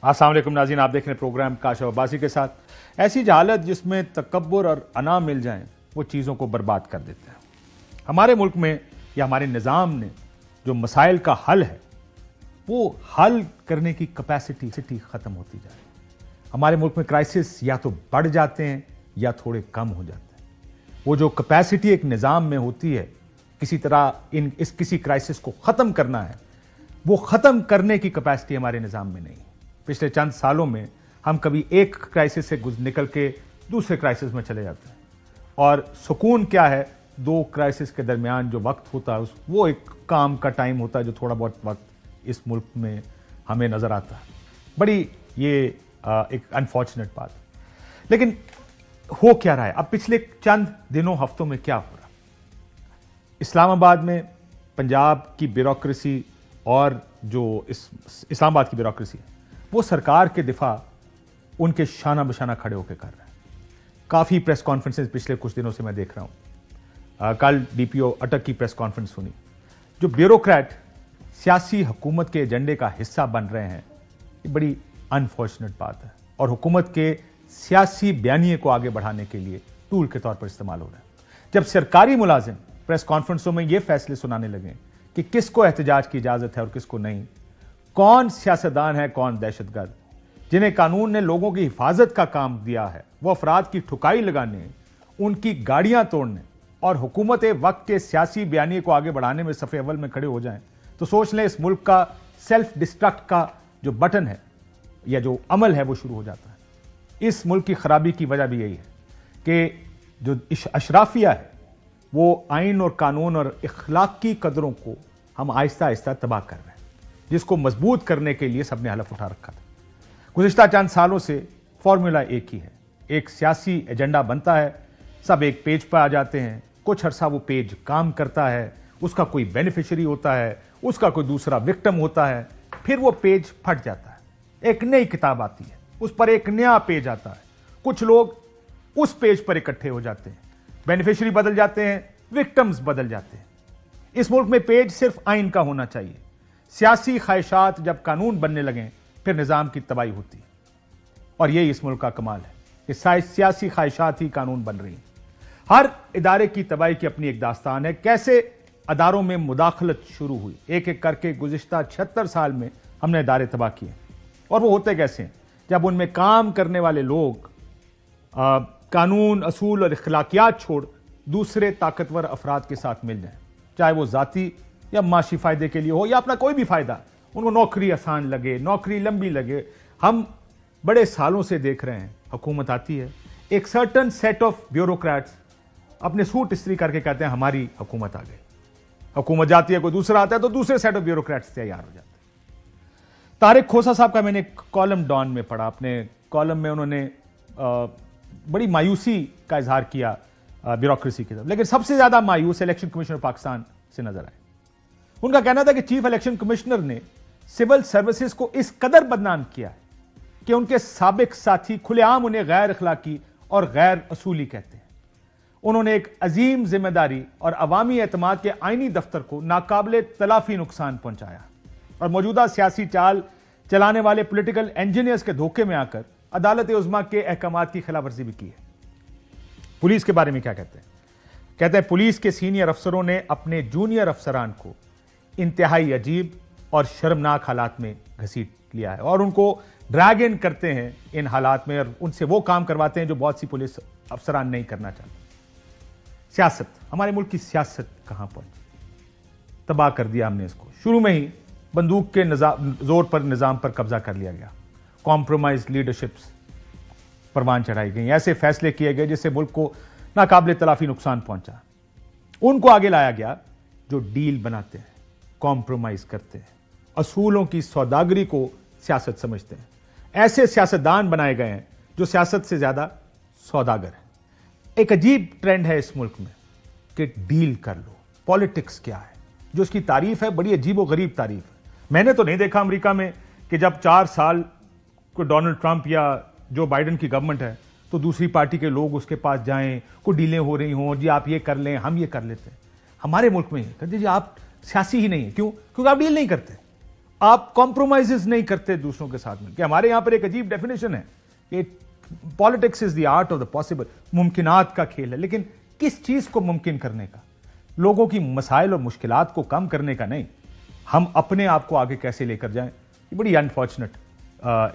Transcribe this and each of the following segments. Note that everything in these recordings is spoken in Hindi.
अस्सलाम वालेकुम नाज़रीन, आप देख रहे हैं प्रोग्राम काशिफ अब्बासी के साथ। ऐसी हालत जिसमें तकब्बुर और अना मिल जाएं वो चीज़ों को बर्बाद कर देते हैं। हमारे मुल्क में या हमारे निज़ाम ने जो मसाइल का हल है वो हल करने की कैपेसिटी ख़त्म होती जा रही है। हमारे मुल्क में क्राइसिस या तो बढ़ जाते हैं या थोड़े कम हो जाते हैं। वो जो कैपेसिटी एक निज़ाम में होती है किसी तरह किसी क्राइसिस को ख़त्म करना है, वो ख़त्म करने की कैपेसिटी हमारे निज़ाम में नहीं है। पिछले चंद सालों में हम कभी एक क्राइसिस से निकल के दूसरे क्राइसिस में चले जाते हैं, और सुकून क्या है, दो क्राइसिस के दरमियान जो वक्त होता है वो एक काम का टाइम होता है, जो थोड़ा बहुत वक्त इस मुल्क में हमें नज़र आता है। बड़ी ये एक अनफॉर्चुनेट बात है। लेकिन हो क्या रहा है अब पिछले चंद दिनों हफ्तों में? क्या हो रहा? इस्लामाबाद में पंजाब की ब्यूरोक्रेसी और जो इस्लामाबाद की ब्यूरोक्रेसी है वो सरकार के दिफा उनके शाना बशाना खड़े होकर कर रहे हैं। काफ़ी प्रेस कॉन्फ्रेंसेस पिछले कुछ दिनों से मैं देख रहा हूँ। कल डीपीओ अटक की प्रेस कॉन्फ्रेंस सुनी। जो ब्यूरोक्रेट सियासी हुकूमत के एजेंडे का हिस्सा बन रहे हैं, ये बड़ी अनफॉर्चुनेट बात है, और हुकूमत के सियासी बयानिए को आगे बढ़ाने के लिए टूल के तौर पर इस्तेमाल हो रहा है। जब सरकारी मुलाजिम प्रेस कॉन्फ्रेंसों में ये फैसले सुनाने लगे कि किसको एहतजाज की इजाज़त है और किसको नहीं, कौन सियासतदान है कौन दहशतगर्द, जिन्हें कानून ने लोगों की हिफाजत का काम दिया है, वो अफराद की ठुकाई लगाने, उनकी गाड़ियां तोड़ने और हुकूमत वक्त के सियासी बयानिए को आगे बढ़ाने में सफ़े अव्वल में खड़े हो जाएं, तो सोच लें इस मुल्क का सेल्फ डिस्ट्रक्ट का जो बटन है या जो अमल है वो शुरू हो जाता है। इस मुल्क की खराबी की वजह भी यही है कि जो अशराफिया है वो आइन और कानून और इखलाकी कदरों को हम आहिस्ता आहिस्ता तबाह कर रहे हैं, जिसको मजबूत करने के लिए सबने हलफ उठा रखा था। गुज़िश्ता चंद सालों से फॉर्मूला एक ही है, एक सियासी एजेंडा बनता है, सब एक पेज पर आ जाते हैं, कुछ अरसा वो पेज काम करता है, उसका कोई बेनिफिशियरी होता है, उसका कोई दूसरा विक्टिम होता है, फिर वो पेज फट जाता है, एक नई किताब आती है, उस पर एक नया पेज आता है, कुछ लोग उस पेज पर इकट्ठे हो जाते हैं, बेनिफिशियरी बदल जाते हैं, विक्टिम्स बदल जाते हैं। इस मुल्क में पेज सिर्फ आइन का होना चाहिए। सियासी ख्वाहिशात जब कानून बनने लगें फिर निज़ाम की तबाही होती है, और यही इस मुल्क का कमाल है कि सियासी ख्वाहिशात ही कानून बन रही हैं। हर इदारे की तबाही की अपनी एक दास्तान है। कैसे अदारों में मुदाखलत शुरू हुई, एक एक करके गुज़िश्ता 76 साल में हमने इदारे तबाह किए, और वो होते कैसे हैं? जब उनमें काम करने वाले लोग कानून, असूल और इखलाकियात छोड़ दूसरे ताकतवर अफराद के साथ मिल जाएं, चाहे वो जाती या माशी फायदे के लिए हो या अपना कोई भी फायदा, उनको नौकरी आसान लगे, नौकरी लंबी लगे। हम बड़े सालों से देख रहे हैं, हुकूमत आती है, एक सर्टन सेट ऑफ ब्यूरोक्रेट्स अपने सूट इस्त्री करके कहते हैं हमारी हुकूमत आ गई। हुकूमत जाती है, कोई दूसरा आता है तो दूसरे सेट ऑफ ब्यूरोक्रेट्स तैयार हो जाते हैं। तारिक खोसा साहब का मैंने कॉलम डॉन में पढ़ा। अपने कॉलम में उन्होंने बड़ी मायूसी का इजहार किया ब्यूरोक्रेसी की तरफ, लेकिन सबसे ज्यादा मायूस इलेक्शन कमीशन ऑफ पाकिस्तान से नजर आए। उनका कहना था कि चीफ इलेक्शन कमिश्नर ने सिविल सर्विसेज को इस कदर बदनाम किया है कि उनके साबिक साथी खुलेआम उन्हें गैर अखलाकी और गैर असूली कहते हैं। उन्होंने एक अजीम जिम्मेदारी और अवामी एतमाद के आईनी दफ्तर को नाकाबिले तलाफी नुकसान पहुंचाया, और मौजूदा सियासी चाल चलाने वाले पॉलिटिकल इंजीनियर्स के धोखे में आकर अदालत उज़्मा के अहकामात की खिलाफवर्जी भी की है। पुलिस के बारे में क्या कहते हैं? कहते हैं पुलिस के सीनियर अफसरों ने अपने जूनियर अफसरान को इंतहाई अजीब और शर्मनाक हालात में घसीट लिया है, और उनको ड्रैग इन करते हैं इन हालात में, और उनसे वो काम करवाते हैं जो बहुत सी पुलिस अफसरान नहीं करना चाहते। सियासत, हमारे मुल्क की सियासत कहां पहुंची? तबाह कर दिया हमने इसको। शुरू में ही बंदूक के जोर पर निजाम पर कब्जा कर लिया गया, कॉम्प्रोमाइज लीडरशिप्स परवान चढ़ाई गई, ऐसे फैसले किए गए जिससे मुल्क को नाकाबिले तलाफी नुकसान पहुंचा। उनको आगे लाया गया जो डील बनाते हैं, कॉम्प्रोमाइज करते हैं, असूलों की सौदागरी को सियासत समझते हैं। ऐसे सियासतदान बनाए गए हैं जो सियासत से ज्यादा सौदागर हैं। एक अजीब ट्रेंड है इस मुल्क में कि डील कर लो। पॉलिटिक्स क्या है, जो उसकी तारीफ है बड़ी अजीब व गरीब तारीफ है। मैंने तो नहीं देखा अमेरिका में कि जब 4 साल को डोनाल्ड ट्रंप या जो बाइडेन की गवर्नमेंट है तो दूसरी पार्टी के लोग उसके पास जाएं, को डीलें हो रही हों, जी आप ये कर लें, हम ये कर लेते हैं। हमारे मुल्क में कहते जी आप सियासी ही नहीं है। क्यों? क्योंकि आप डील नहीं करते। आप कॉम्प्रोमाइजेस नहीं करते दूसरों के साथ में। कि हमारे यहां पर एक अजीब डेफिनेशन है कि politics is the art of the possible, मुमकिनात का खेल है, लेकिन किस चीज को मुमकिन करने का? लोगों की मसाइल और मुश्किलात को कम करने का नहीं, हम अपने आप को आगे कैसे लेकर जाएं। ये बड़ी अनफॉर्चुनेट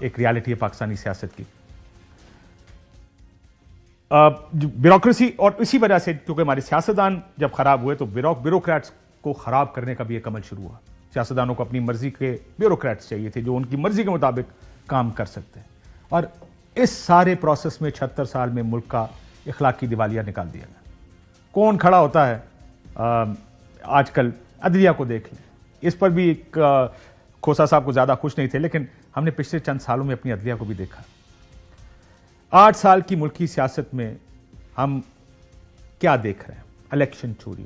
एक रियलिटी है पाकिस्तानी सियासत की। ब्यूरोक्रेसी, और इसी वजह से क्योंकि हमारे सियासतदान जब खराब हुए तो ब्यूरोक्रेट्स को खराब करने का भी एक अमल शुरू हुआ। सियासतदानों को अपनी मर्जी के ब्यूरोक्रेट्स चाहिए थे जो उनकी मर्जी के मुताबिक काम कर सकते हैं, और इस सारे प्रोसेस में 76 साल में मुल्क का इखलाकी दिवालिया निकाल दिया गया। कौन खड़ा होता है? आजकल अदलिया को देख लें, इस पर भी एक खोसा साहब को ज्यादा खुश नहीं थे, लेकिन हमने पिछले चंद सालों में अपनी अदलिया को भी देखा। 8 साल की मुल्की सियासत में हम क्या देख रहे हैं? इलेक्शन चोरी,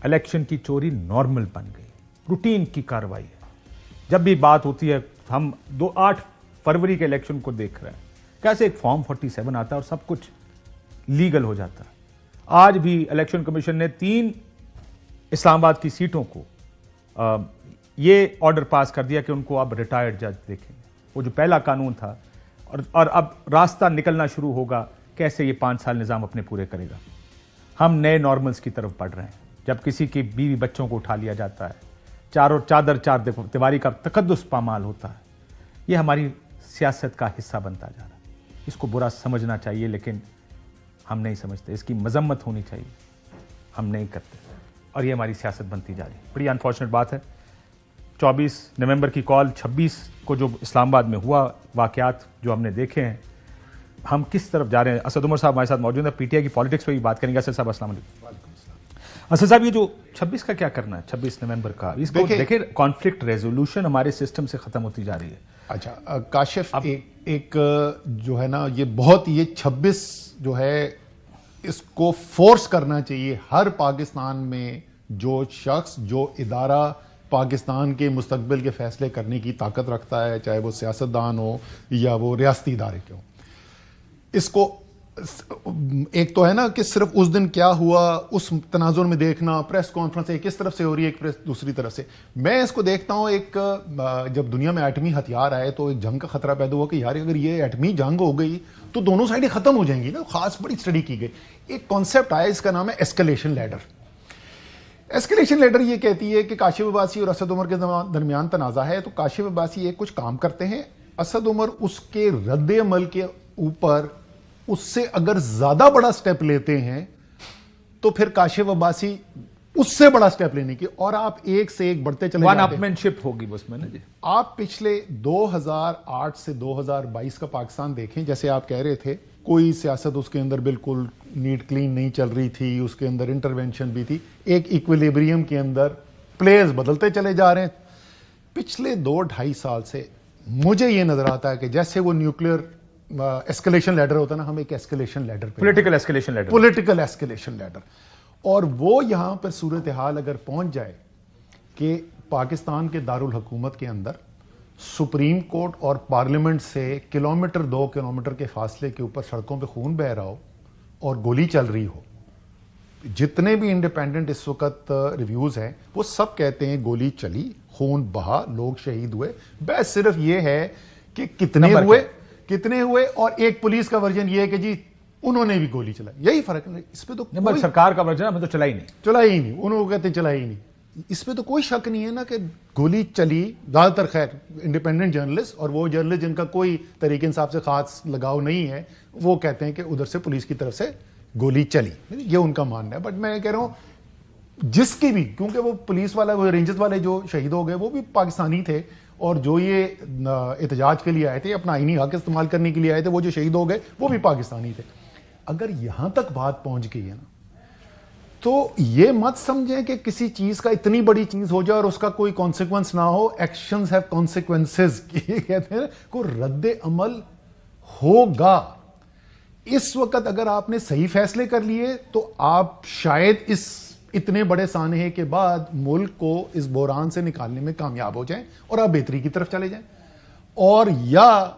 इलेक्शन की चोरी नॉर्मल बन गई, रूटीन की कार्रवाई है। जब भी बात होती है, हम 8 फरवरी के इलेक्शन को देख रहे हैं, कैसे एक फॉर्म 47 आता है और सब कुछ लीगल हो जाता है। आज भी इलेक्शन कमीशन ने 3 इस्लामाबाद की सीटों को ये ऑर्डर पास कर दिया कि उनको अब रिटायर्ड जज देखेंगे। वो जो पहला कानून था, और अब रास्ता निकलना शुरू होगा कैसे ये 5 साल निजाम अपने पूरे करेगा। हम नए नॉर्मल्स की तरफ बढ़ रहे हैं। जब किसी की बीवी बच्चों को उठा लिया जाता है, चारों चादर चार दीवारी का तकद्दुस पामाल होता है, ये हमारी सियासत का हिस्सा बनता जा रहा है। इसको बुरा समझना चाहिए, लेकिन हम नहीं समझते। इसकी मजम्मत होनी चाहिए, हम नहीं करते, और ये हमारी सियासत बनती जा रही है। बड़ी अनफॉर्चुनेट बात है। 24 नवंबर की कॉल, 26 को जो इस्लामाबाद में हुआ वाकयात जो हमने देखे हैं, हम किस तरफ जा रहे हैं। असद उमर साहब हमारे साथ मौजूद है, पीटीआई की पॉलिटिक्स पे भी बात करेंगे। असद साहब अस्सलाम वालेकुम। असद साहब, ये जो 26 का क्या करना है, 26 नवंबर का, इसको देखिए, कॉन्फ्लिक्ट रेजोल्यूशन हमारे सिस्टम से खत्म होती जा रही है। अच्छा काशिफ, एक जो है ना, ये बहुत, ये 26 जो है, इसको फोर्स करना चाहिए हर पाकिस्तान में जो शख्स, जो इदारा पाकिस्तान के मुस्तकबिल के फैसले करने की ताकत रखता है, चाहे वो सियासतदान हो या वो रियासती इदारे के हो। इसको एक तो है ना कि सिर्फ उस दिन क्या हुआ उस तनाजुर में देखना, प्रेस कॉन्फ्रेंस एक किस तरफ से हो रही है, एक प्रेस दूसरी तरफ से। मैं इसको देखता हूं, एक जब दुनिया में एटमी हथियार आए तो एक जंग का खतरा पैदा हुआ कि यार अगर ये एटमी जंग हो गई तो दोनों साइडें खत्म हो जाएंगी ना। खास बड़ी स्टडी की गई, एक कॉन्सेप्ट आया, इसका नाम है एस्केलेशन लैडर। एस्केलेशन लैडर ये कहती है कि काशिफ अब्बासी और असद उमर के दरमियान तनाजा है, तो काशिफ अब्बासी एक कुछ काम करते हैं, असद उमर उसके रद्द अमल के ऊपर उससे अगर ज्यादा बड़ा स्टेप लेते हैं तो फिर काशिफ अब्बासी उससे बड़ा स्टेप लेने की, और आप एक से एक बढ़ते चले जाते हैं। वन-अपमेनशिप होगी उसमें ना जी। आप पिछले 2008 से 2022 का पाकिस्तान देखें, जैसे आप कह रहे थे, कोई सियासत उसके अंदर बिल्कुल नीट क्लीन नहीं चल रही थी, उसके अंदर इंटरवेंशन भी थी, एक इक्विलिब्रियम के अंदर प्लेयर्स बदलते चले जा रहे हैं। पिछले 2-2.5 साल से मुझे यह नजर आता है कि जैसे वो न्यूक्लियर एस्केलेशन लैडर होता है ना, हम एक एस्केलेशन लैडर पे, पॉलिटिकल एस्केलेशन लैडर, और वो यहां पर सूरत हाल अगर पहुंच जाए कि पाकिस्तान के दारुल हुकूमत के अंदर सुप्रीम कोर्ट और पार्लियामेंट से 2 किलोमीटर के फासले के ऊपर सड़कों पे खून बह रहा हो और गोली चल रही हो। जितने भी इंडिपेंडेंट इस वक्त रिव्यूज हैं वो सब कहते हैं गोली चली, खून बहा, लोग शहीद हुए। बस सिर्फ ये है कि कितने हुए, और एक पुलिस का वर्जन ये है कि जी उन्होंने भी गोली चलाई। यही फर्क है। इस पे तो सरकार का वर्जन हमें तो चला ही नहीं, उन्होंने कहते चला ही नहीं। इस पे तो कोई शक नहीं है ना कि गोली चली। ज्यादातर खैर इंडिपेंडेंट जर्नलिस्ट और वो जर्नलिस्ट जिनका कोई तरीके इंसाफ से खास लगाव नहीं है, वो कहते हैं कि उधर से पुलिस की तरफ से गोली चली, ये उनका मानना है। बट मैं कह रहा हूं जिसकी भी, क्योंकि वो पुलिस वाला, वो रेंजर्स वाले जो शहीद हो गए वो भी पाकिस्तानी थे, और जो ये एहतजाज के लिए आए थे, अपना आईनी हक इस्तेमाल करने के लिए आए थे, वो जो शहीद हो गए वो भी पाकिस्तानी थे। अगर यहां तक बात पहुंच गई है ना, तो ये मत समझें कि किसी चीज का इतनी बड़ी चीज हो जाए और उसका कोई कॉन्सिक्वेंस ना हो। एक्शंस हैव कॉन्सिक्वेंसेस, कहते हैं को रद्द अमल होगा। इस वक्त अगर आपने सही फैसले कर लिए तो आप शायद इस इतने बड़े सानहे के बाद मुल्क को इस बहरान से निकालने में कामयाब हो जाएं और आप बेहतरी की तरफ चले जाएं, और या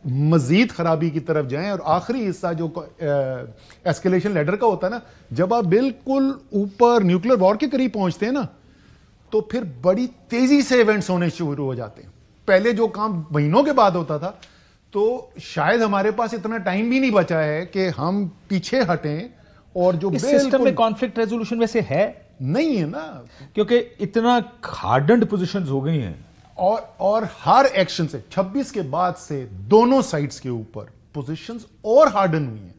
मजीद खराबी की तरफ जाएं। और आखिरी हिस्सा जो एस्केलेशन लैडर का होता है ना, जब आप बिल्कुल ऊपर न्यूक्लियर वॉर के करीब पहुंचते हैं ना, तो फिर बड़ी तेजी से इवेंट्स होने शुरू हो जाते हैं। पहले जो काम महीनों के बाद होता था, तो शायद हमारे पास इतना टाइम भी नहीं बचा है कि हम पीछे हटें। और जो इस सिस्टम में कॉन्फ्लिक्ट रेजोल्यूशन वैसे है नहीं है ना, क्योंकि इतना हार्डन्ड पोजीशंस हो गई हैं। और हर एक्शन से 26 के बाद से दोनों साइड्स के ऊपर पोजीशंस और हार्डन हुई हैं।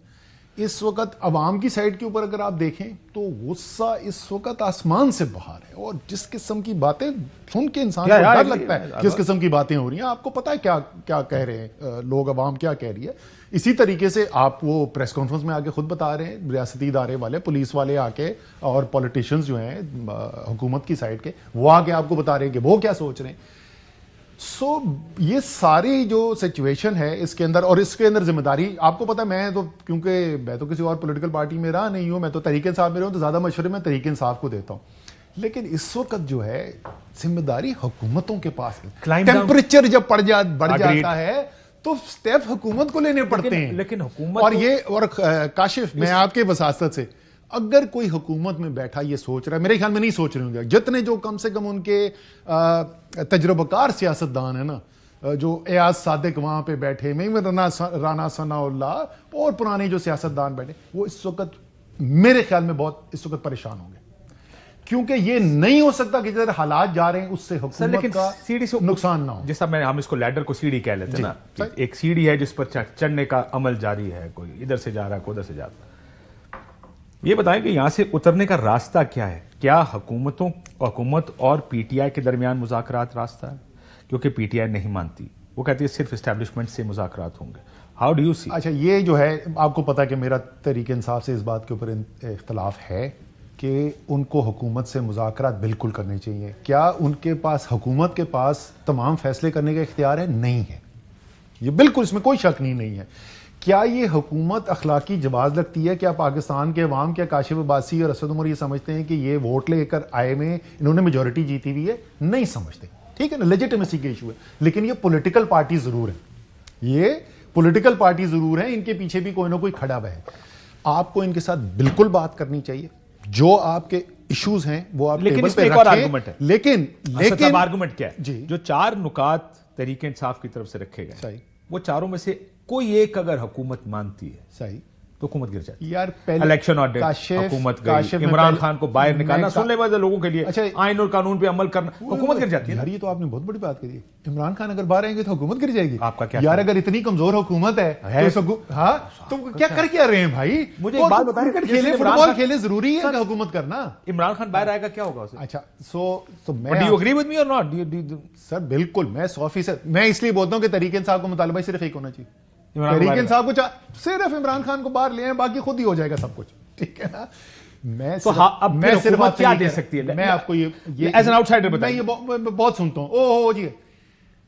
इस वक्त अवाम की साइड के ऊपर अगर आप देखें तो गुस्सा इस वक्त आसमान से बाहर है, और जिस किस्म की बातें सुन के इंसान को डर लगता है, जिस किस्म की बातें हो रही हैं, आपको पता है क्या क्या कह रहे हैं लोग, अवाम क्या कह रही है। इसी तरीके से आप वो प्रेस कॉन्फ्रेंस में आके खुद बता रहे हैं, रियासती इदारे वाले, पुलिस वाले आके और पॉलिटिशियंस जो हैं हुकूमत की साइड के, वो आके आपको बता रहे हैं कि वो क्या सोच रहे हैं। ये सारी जो सिचुएशन है इसके अंदर, और इसके अंदर जिम्मेदारी आपको पता है, क्योंकि मैं तो किसी और पॉलिटिकल पार्टी में रहा नहीं हूं, मैं तो तहरीक इंसाफ में रहा हूं, तो ज्यादा मशवरे मैं तहरीक इंसाफ को देता हूं। लेकिन इस वक्त जो है जिम्मेदारी हुकूमतों के पास है। टेम्परेचर जब बढ़ जाता है तो स्टेप हुकूमत को लेने पड़ते हैं। लेकिन हुकूमत और काशिफ, मैं आपके वसासत से, अगर कोई हुकूमत में बैठा ये सोच रहा है, मेरे ख्याल में नहीं सोच रहे होंगे जितने जो कम से कम उनके तजुर्बाकार सियासतदान है ना, जो एयाज सादिक वहां पे बैठे, राना सनाउल्लाह और पुराने जो सियासतदान बैठे, वो इस वक्त मेरे ख्याल में बहुत इस वक्त परेशान होंगे, क्योंकि ये नहीं हो सकता कि जिधर हालात जा रहे हैं उससे हुकूमत का सीढ़ी से नुकसान ना हो। जैसा हम इसको लैडर को सीढ़ी कह लेते हैं ना, एक सीढ़ी है जिस पर चढ़ने का अमल जारी है, कोई इधर से जा रहा है, कोई उधर से जा रहा है। ये बताएं कि यहां से उतरने का रास्ता क्या है? क्या हुकूमत और पीटीआई के दरमियान मुज़ाकरात रास्ता है? क्योंकि पीटीआई नहीं मानती, वो कहती है सिर्फ एस्टैब्लिशमेंट से मुज़ाकरात होंगे। How do you see? अच्छा, ये जो है आपको पता है कि मेरा तरीके इंसाफ से इस बात के ऊपर इख्तलाफ है कि उनको हुकूमत से मुज़ाकरात बिल्कुल करने चाहिए। क्या उनके पास, हुकूमत के पास तमाम फैसले करने का इख्तियार है? नहीं है, ये बिल्कुल, इसमें कोई शक नहीं है। क्या ये हुकूमत अखलाकी जवाज लगती है? क्या पाकिस्तान के अवाम, क्या काशिफ अब्बासी और असद उमर ये समझते हैं कि ये वोट लेकर आए में इन्होंने मेजोरिटी जीती हुई है? नहीं समझते, ठीक है ना, लेजिटिमेसी के इशू है। लेकिन ये पॉलिटिकल पार्टी जरूर है, ये पॉलिटिकल पार्टी जरूर है, इनके पीछे भी कोई ना कोई खड़ा हुआ है। आपको इनके साथ बिल्कुल बात करनी चाहिए, जो आपके इश्यूज हैं वो आप टेबल पे रखें। लेकिन आर्गुमेंट क्या है? जो 4 नुकात तहरीक इंसाफ की तरफ से रखे गए, वो चारों में से कोई एक अगर हुकूमत मानती है सही तो हुकूमत गिर जाती है। यार पहले इलेक्शन ऑर्डर, हुकूमत गई, इमरान खान को बाहर निकालना, सुनने वाले लोगों के लिए अच्छा, आइन और कानून पे अमल करना, हुकूमत गिर जाती है। यार ये तो आपने बहुत बड़ी बात करी। इमरान खान अगर बाहर आएंगे तो हुकूमत गिर जाएगी? आपका क्या यार, अगर इतनी कमजोर हुकूमत है तो क्या कर क्या रहे हैं भाई? मुझे एक बात बताएं, खेले, फुटबॉल खेले, जरूरी है हुकूमत करना? इमरान खान बाहर आएगा, क्या होगा उसे? अच्छा, तो मैं, do you agree with me और नॉट? सर बिल्कुल, मैं 100%, मैं इसलिए बोलता हूं कि तहरीक इंसाफ का मुतालबा सिर्फ एक होना चाहिए। तहरीक इंसाफ को सिर्फ इमरान खान को बाहर ले आए, बाकी खुद ही हो जाएगा सब कुछ, ठीक है ना। मैं तो अब मैं सिर्फ क्या दे सकती है? मैं आपको ये एज एन आउटसाइडर बताइए। मैं बहुत सुनता हूं, ओहो जी,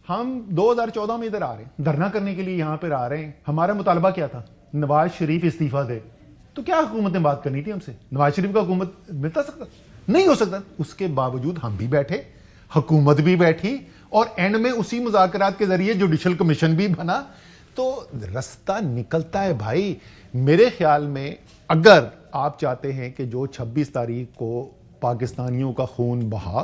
हम 2014 में इधर आ रहे हैं, धरना करने के लिए यहां पर आ रहे हैं। हमारा मुतालबा क्या था? नवाज शरीफ इस्तीफा दे। तो क्या हुकूमत ने बात करनी थी हमसे? नवाज शरीफ का हुकूमत मिलता सकता? नहीं हो सकता। उसके बावजूद हम भी बैठे, हुकूमत भी बैठी, और एंड में उसी मुज़ाकरात के जरिए जुडिशल कमीशन भी बना, तो रास्ता निकलता है भाई। मेरे ख्याल में अगर आप चाहते हैं कि जो 26 तारीख को पाकिस्तानियों का खून बहा,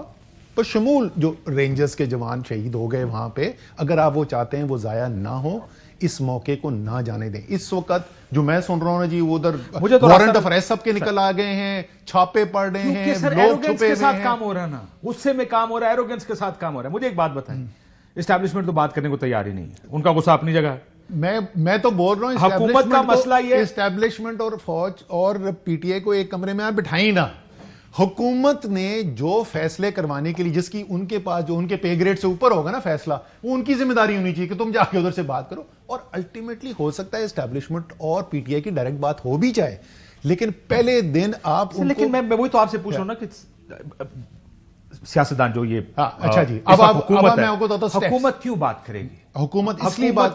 बशमूल जो रेंजर्स के जवान शहीद हो गए वहां पे, अगर आप वो चाहते हैं वो जाया ना हो, इस मौके को ना जाने दें। इस वक्त जो मैं सुन रहा हूं ना जी, उधर वारंट ऑफ अरेस्ट सबके निकल आ गए हैं, छापे पड़ रहे हैं, लोग छुपे के साथ काम हो रहा है ना, गुस्से में काम हो रहा है, एरोगेंस के साथ काम हो रहा है। मुझे एक बात बताएं, एस्टैब्लिशमेंट तो बात करने को तैयार ही नहीं है, उनका गुस्सा अपनी जगह है। मैं तो बोल रहा हूं, हुकूमत का मसला ये, एस्टैब्लिशमेंट और फौज और पीटीआई को एक कमरे में आप बिठाई ना। हुकूमत ने जो फैसले करवाने के लिए, जिसकी उनके पास, जो उनके पे ग्रेड से ऊपर होगा ना फैसला, वो उनकी जिम्मेदारी होनी चाहिए कि तुम जाके उधर से बात करो। और अल्टीमेटली हो सकता है एस्टैब्लिशमेंट और पीटीआई की डायरेक्ट बात हो भी जाए, लेकिन पहले दिन आप उनको, लेकिन मैं वही तो आपसे पूछ रहा हूं ना कि सियासतदान जो ये, अच्छा जी, अब हुकूमत है, हुकूमत क्यों बात करेगी? हुकूमत इसलिए बात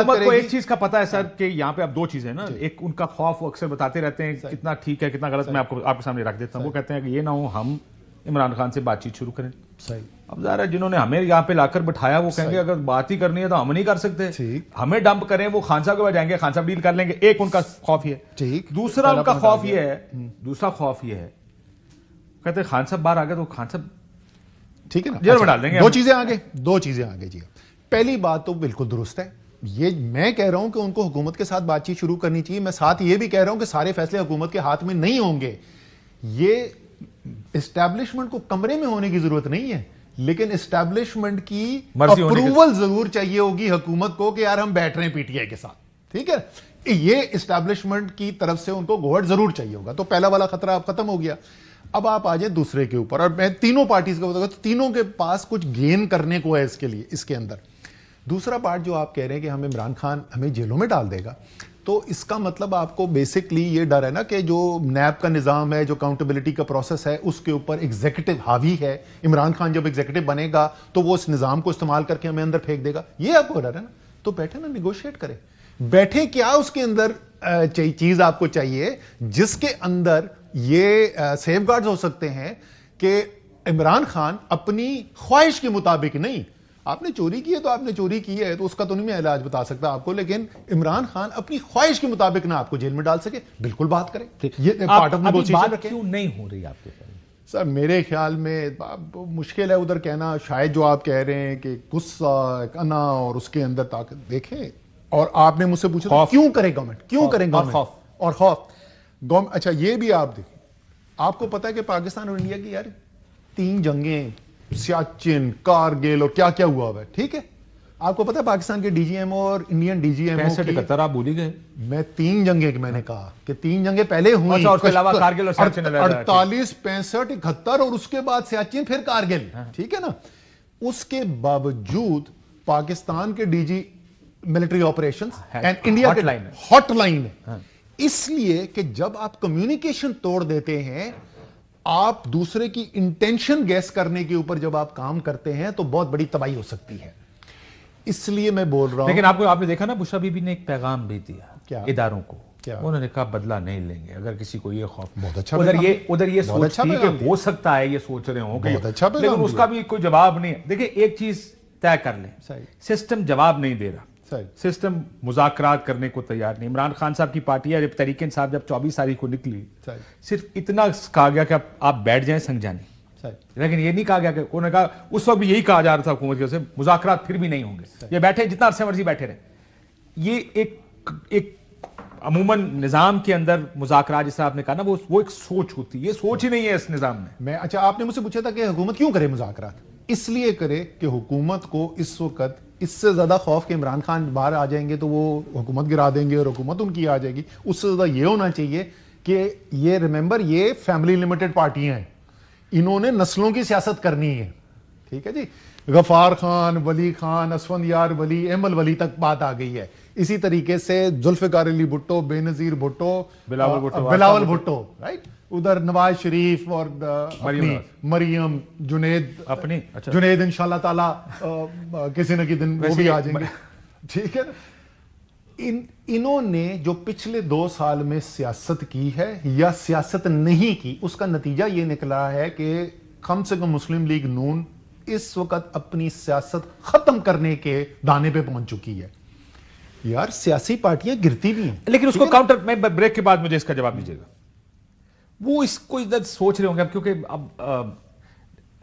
करेगी, को एक चीज का पता है सर कि यहाँ पे अब 2 चीजें ना, एक उनका खौफ, वो अक्सर बताते रहते हैं कितना ठीक है कितना गलत, मैं आपके सामने रख देता हूँ। वो कहते हैं कि ये ना हो हम इमरान खान से बातचीत शुरू करें। सही। अब ज़ाहिर है जिन्होंने हमें यहाँ पे लाकर बिठाया वो कहेंगे अगर बात ही करनी है तो हम नहीं कर सकते, हमें डंप करें, वो खान साहब के पास जाएंगे, खान साहब डील कर लेंगे। एक उनका खौफ ये है। दूसरा उनका खौफ ये है, कहते हैं खान साहब बाहर आ गए तो खान साहब ठीक है ना, जेल में डाल देंगे। दो चीजें आगे जी। पहली बात तो बिल्कुल दुरुस्त है, ये मैं कह रहा हूं कि उनको हुकूमत के साथ बातचीत शुरू करनी चाहिए। मैं साथ ये भी कह रहा हूं कि सारे फैसले हुकूमत के हाथ में नहीं होंगे। ये एस्टैब्लिशमेंट को कमरे में होने की जरूरत नहीं है, लेकिन एस्टैब्लिशमेंट की अप्रूवल जरूर चाहिए होगी हुकूमत को कि यार हम बैठ रहे हैं पीटीआई के साथ, ठीक है। ये एस्टैब्लिशमेंट की तरफ से उनको गोहर जरूर चाहिए होगा। तो पहला वाला खतरा अब खत्म हो गया। अब आप आ जाए दूसरे के ऊपर, और मैं तीनों पार्टीज का बताऊंगा, तो तीनों के पास कुछ गेन करने को है इसके लिए। इसके अंदर दूसरा पार्ट जो आप कह रहे हैं कि हम इमरान खान हमें जेलों में डाल देगा, तो इसका मतलब आपको बेसिकली ये डर है ना कि जो नैब का निजाम है, जो अकाउंटेबिलिटी का प्रोसेस है, उसके ऊपर एग्जीक्यूटिव हावी है। इमरान खान जब एग्जीक्यूटिव बनेगा तो वो इस निजाम को इस्तेमाल करके हमें अंदर फेंक देगा, ये आपको डर है ना। तो बैठे ना, निगोशिएट करें, बैठे। क्या उसके अंदर चीज आपको चाहिए जिसके अंदर ये सेफगार्ड्स हो सकते हैं कि इमरान खान अपनी ख्वाहिश के मुताबिक नहीं, आपने चोरी की है तो आपने चोरी की है, तो उसका तो नहीं मैं इलाज बता सकता आपको, लेकिन इमरान खान अपनी ख्वाहिश के मुताबिक ना आपको जेल में डाल सके, बिल्कुल बात करें। ये पार्ट ऑफ नेगोशिएशन रखें। क्यों नहीं हो रही आपके पास? सर मेरे ख्याल में मुश्किल है उधर कहना। शायद जो आप कह रहे हैं कि गुस्सा, अना और उसके अंदर ताकत देखें, और आपने मुझसे पूछा था क्यों करे गवर्नमेंट, क्यों करें गवर्नमेंट और खौफ गवर्नमेंट। अच्छा ये भी आप देखें, आपको पता है कि पाकिस्तान और इंडिया की यार 3 जंगें, सियाचिन, कारगिल और क्या क्या हुआ है, ठीक है। आपको पता है पाकिस्तान के डीजीएमओ और इंडियन डीजीएमओ की 65 आप भूल ही गए। मैं 3 जंगें की मैंने कहा कि 3 जंगें पहले हुई। अच्छा, उसके अलावा कारगिल और सियाचिन 48, 65, 71 और उसके बाद सियाचिन, फिर कारगिल, ठीक है ना। उसके बावजूद पाकिस्तान के DG military operations and India के हॉटलाइन है। इसलिए कि जब आप कम्युनिकेशन तोड़ देते हैं, आप दूसरे की इंटेंशन गैस करने के ऊपर जब आप काम करते हैं तो बहुत बड़ी तबाही हो सकती है। इसलिए मैं बोल रहा हूं। लेकिन आपने देखा ना, बुशरा बीबी ने एक पैगाम भी दिया क्या इदारों को, क्या उन्होंने कहा बदला नहीं लेंगे अगर किसी को ये खौफ। बहुत अच्छा। उधर ये सोच थी कि हो सकता है ये सोच रहे हो, बहुत अच्छा, लेकिन उसका भी कोई जवाब नहीं है। देखिए एक चीज तय कर लें, सिस्टम जवाब नहीं दे रहा, सिस्टम मुज़ाकरात करने को तैयार नहीं। इमरान खान साहब की पार्टी है, जब तहरीक इंसाफ जब 24 तारीख को निकली, सिर्फ इतना कहा गया कि आप बैठ जाएं संगजानी, लेकिन ये नहीं कहा गया कि उन्होंने कहा, उस वक्त भी यही कहा जा रहा था हुकूमत की ओर से, मुज़ाकरात फिर भी नहीं होंगे, ये बैठे जितना अरसे मर्जी बैठे रहे। ये एक अमूमन निजाम के अंदर मुज़ाकरात, जिस तरह आपने कहा ना, वो एक सोच होती है, ये सोच ही नहीं है इस निजाम में। अच्छा, आपने मुझसे पूछा था कि हुकूमत क्यों करे मुज़ाकरात। इसलिए करे कि हुकूमत को इस वक्त इससे ज्यादा खौफ कि इमरान खान बाहर आ जाएंगे तो वो हुकूमत गिरा देंगे और हुकूमत उनकी आ जाएगी। उससे ज्यादा ये होना चाहिए कि ये रिमेंबर, ये फैमिली लिमिटेड पार्टियां हैं, इन्होंने नस्लों की सियासत करनी है, ठीक है जी। गफार खान, वली खान, असफंदियार वली, एमल वली तक बात आ गई है। इसी तरीके से जुल्फ़िकार अली भुट्टो, बेनज़ीर भुट्टो, बिलावल भुट्टो, राइट। उधर नवाज शरीफ और मरियम, जुनेद अपनी, अच्छा। जुनेद इंशाल्लाह ताला किसी न किसी दिन वो भी आ जाएंगे, ठीक है। इन्होंने जो पिछले 2 साल में सियासत की है या सियासत नहीं की, उसका नतीजा ये निकला है कि कम से कम मुस्लिम लीग नून इस वक्त अपनी सियासत खत्म करने के दाने पे पहुंच चुकी है। यार सियासी पार्टियां गिरती भी हैं, लेकिन उसको काउंटर, मैं ब्रेक के बाद मुझे इसका जवाब दीजिएगा। वो इसको इधर सोच रहे होंगे अब, क्योंकि अब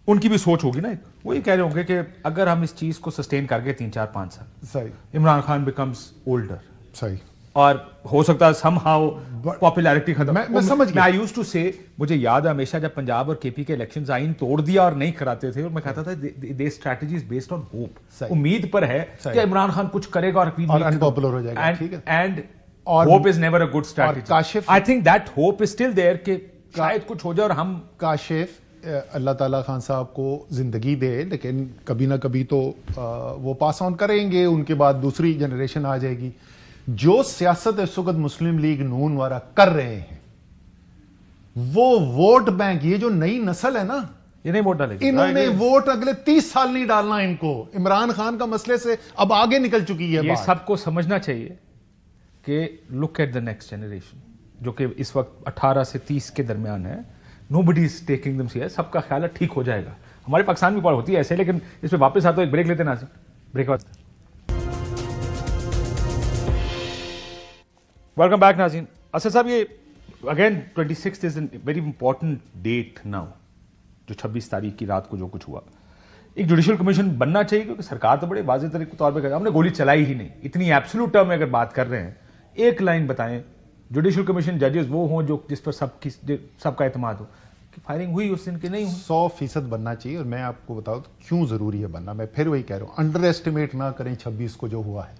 उनकी भी सोच होगी ना, वो ये कह रहे होंगे कि अगर हम इस चीज को सस्टेन कर गए 3-4-5 साल, सही, इमरान खान बिकम्स ओल्डर, सही, और हो सकता है समहाउ पॉपुलैरिटी खत्म। मैं समझ गया। आई यूज्ड टू से, मुझे याद है हमेशा जब पंजाब और केपी के इलेक्शंस आइन तोड़ दिया और नहीं कराते थे, और मैं कहता था they strategy is based on hope, उम्मीद पर है कि इमरान खान कुछ करेगा और अनपॉपुलर हो जाएगा, ठीक है। And hope is never a good strategy. I think that hope is still there कि शायद कुछ हो जाए और हम। काशिफ, अल्लाह ताला खान साहब को जिंदगी दे, लेकिन कभी ना कभी तो वो पास ऑन करेंगे, उनके बाद दूसरी जनरेशन आ जाएगी। जो सियासत इस वक्त मुस्लिम लीग नून वाला कर रहे हैं, वो वोट बैंक, ये जो नई नस्ल है ना, ये नहीं वोट डालेगी, इन्होंने वोट अगले 30 साल नहीं डालना इनको। इमरान खान का मसले से अब आगे निकल चुकी है। ये सबको समझना चाहिए कि look at the next generation, जो कि इस वक्त 18 से 30 के दरमियान है। Nobody is taking them serious, सबका ख्याल है ठीक हो जाएगा। हमारे पाकिस्तान में होती है ऐसे, लेकिन इस पे वापस आते हो, एक ब्रेक लेते ना, ब्रेक बाद। वेलकम बैक नाज़रीन। असद साहब, ये again 26th is very important date now, जो 26 तारीख की रात को जो कुछ हुआ, एक जुडिशियल कमीशन बनना चाहिए, क्योंकि सरकार तो बड़े वाज़ेह तरीके तौर पर हमने गोली चलाई ही नहीं। इतनी एब्सोल्यूट टर्म में अगर बात कर रहे हैं, एक लाइन बताएं, जुडिशियल कमीशन जजेस वो हों जो जिस पर सबका एतमाद हो कि फायरिंग हुई उस दिन की नहीं हुई। 100% बनना चाहिए। और मैं आपको बताऊं तो क्यों जरूरी है बनना। मैं फिर वही कह रहा हूं, अंडर एस्टिमेट ना करें 26 को जो हुआ है